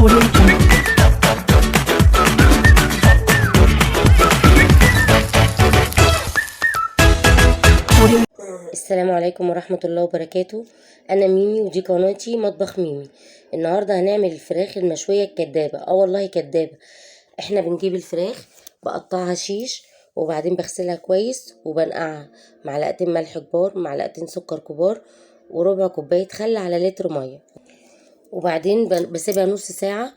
السلام عليكم ورحمة الله وبركاته. أنا ميمي ودي قناتي مطبخ ميمي. النهاردة هنعمل الفراخ المشوية الكدابة. والله كدابة. احنا بنجيب الفراخ بقطعها شيش، وبعدين بغسلها كويس وبنقعها معلقتين ملح كبار، معلقتين سكر كبار، وربع كوباية خل على لتر مية، وبعدين بسيبها نص ساعة،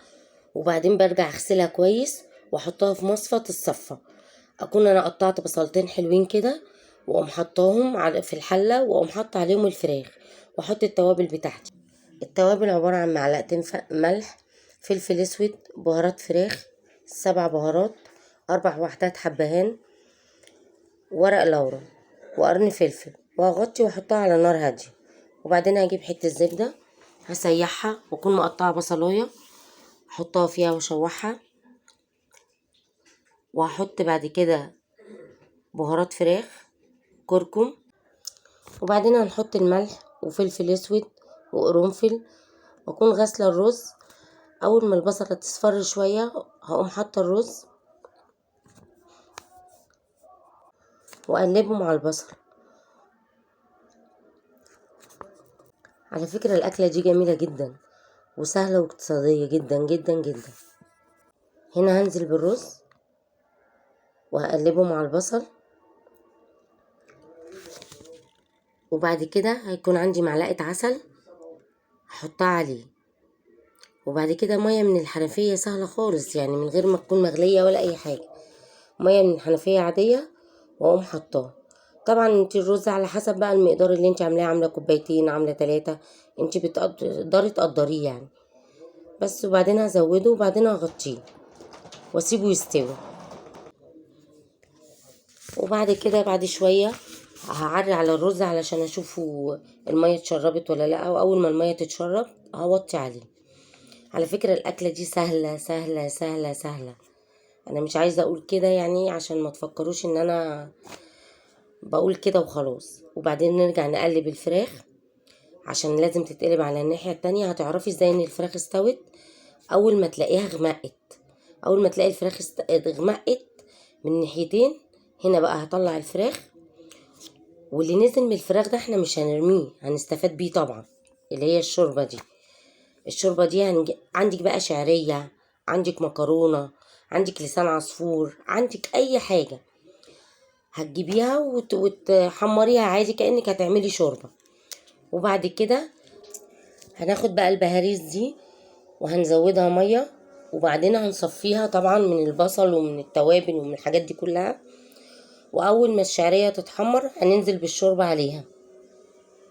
وبعدين برجع اغسلها كويس واحطها في مصفى الصفة. اكون انا قطعت بصلتين حلوين كده، واقوم حطاهم في الحله، واقوم حاطه عليهم الفراخ، واحط التوابل بتاعتي. التوابل عباره عن معلقتين ملح، فلفل اسود، بهارات فراخ 7 بهارات، 4 وحدات حبهان، ورق لورا، وقرن فلفل، وهغطي واحطها على نار هاديه. وبعدين هجيب حته زبده هسيحها، واكون مقطعه بصلايه احطها فيها واشوحها، وهحط بعد كده بهارات فراخ، كركم، وبعدين هنحط الملح وفلفل اسود وقرنفل، واكون غاسله الرز. اول ما البصله تصفر شويه هقوم حاطه الرز واقلبه مع البصل. على فكره الاكله دي جميله جدا وسهله واقتصاديه جدا جدا جدا. هنا هنزل بالرز وهقلبه مع البصل، وبعد كده هيكون عندي معلقه عسل هحطها عليه، وبعد كده ميه من الحنفيه سهله خالص، يعني من غير ما تكون مغليه ولا اي حاجه، ميه من الحنفيه عاديه، واقوم حطاه. طبعا انت الرز على حسب بقى المقدار اللي انت عاملاه، عامله كوبايتين عامله 3، انت بتقدري تقدريه يعني بس. وبعدين هزوده، وبعدين هغطيه واسيبه يستوي. وبعد كده بعد شويه هعري على الرز علشان اشوفه الميه اتشربت ولا لا، واول ما الميه تتشرب هوطي عليه. على فكره الاكله دي سهله سهله سهله سهله. انا مش عايزه اقول كده يعني عشان ما تفكروش ان انا بقول كده وخلاص. وبعدين نرجع نقلب الفراخ عشان لازم تتقلب على الناحية التانية. هتعرفي ازاي ان الفراخ استوت؟ اول ما تلاقيها غمقت، اول ما تلاقي الفراخ غمقت من الناحيتين، هنا بقى هطلع الفراخ. واللي نزل من الفراخ ده احنا مش هنرميه، هنستفاد بيه طبعا، اللي هي الشوربة دي. الشوربة دي عندك بقى شعرية، عندك مكرونة، عندك لسان عصفور، عندك اي حاجة هتجيبيها وتحمريها عادي كأنك هتعملي شوربة. وبعد كده هناخد بقى البهاريز دي وهنزودها ميه، وبعدين هنصفيها طبعا من البصل ومن التوابل ومن الحاجات دي كلها. واول ما الشعريه تتحمر هننزل بالشوربه عليها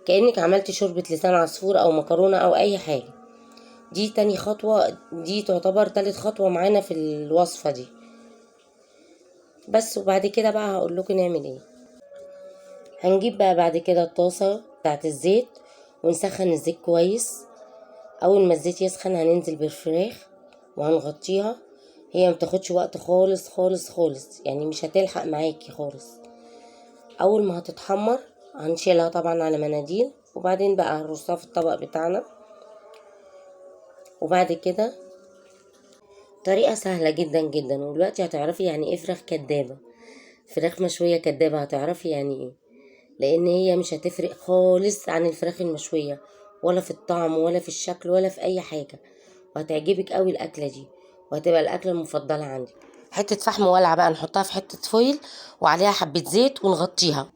كأنك عملتي شوربه لسان عصفور او مكرونه او اي حاجه. دي تاني خطوه، دي تعتبر تالت خطوه معانا في الوصفه دي بس. وبعد كده بقى هقول لكم نعمل ايه. هنجيب بقى بعد كده الطاسه بتاعت الزيت ونسخن الزيت كويس. اول ما الزيت يسخن هننزل بالفراخ وهنغطيها. هي متاخدش وقت خالص خالص خالص، يعني مش هتلحق معاكي خالص. اول ما هتتحمر هنشيلها طبعا على مناديل، وبعدين بقى هنرصها في الطبق بتاعنا. وبعد كده طريقة سهلة جدا جدا. ودلوقتي هتعرفي يعني ايه فراخ كدابة، فراخ مشوية كدابة، هتعرفي يعني ايه. لان هي مش هتفرق خالص عن الفراخ المشوية، ولا في الطعم ولا في الشكل ولا في اي حاجة. وهتعجبك قوي الاكلة دي، وهتبقى الاكلة المفضلة عندي. حتة فحم ولعة بقى نحطها في حتة فويل وعليها حبة زيت ونغطيها،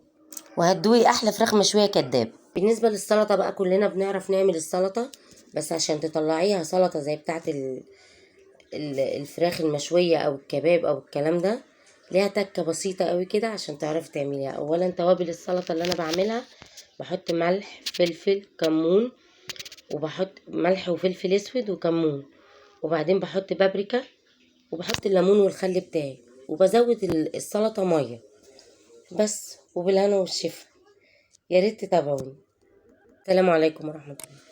وهتدوقي احلى فراخ مشوية كداب. بالنسبة للسلطة بقى كلنا بنعرف نعمل السلطة، بس عشان تطلعيها سلطة زي بتاعة الفراخ المشوية او الكباب او الكلام ده، ليها تكة بسيطة قوي كده عشان تعرفي تعمليها. اولا توابل السلطة اللي انا بعملها، بحط ملح فلفل كمون، وبحط ملح وفلفل اسود وكمون، وبعدين بحط بابريكا، وبحط الليمون والخل بتاعي، وبزود السلطة مية بس. وبالهنا والشفا، يا ريت تتابعوني. السلام عليكم ورحمة الله.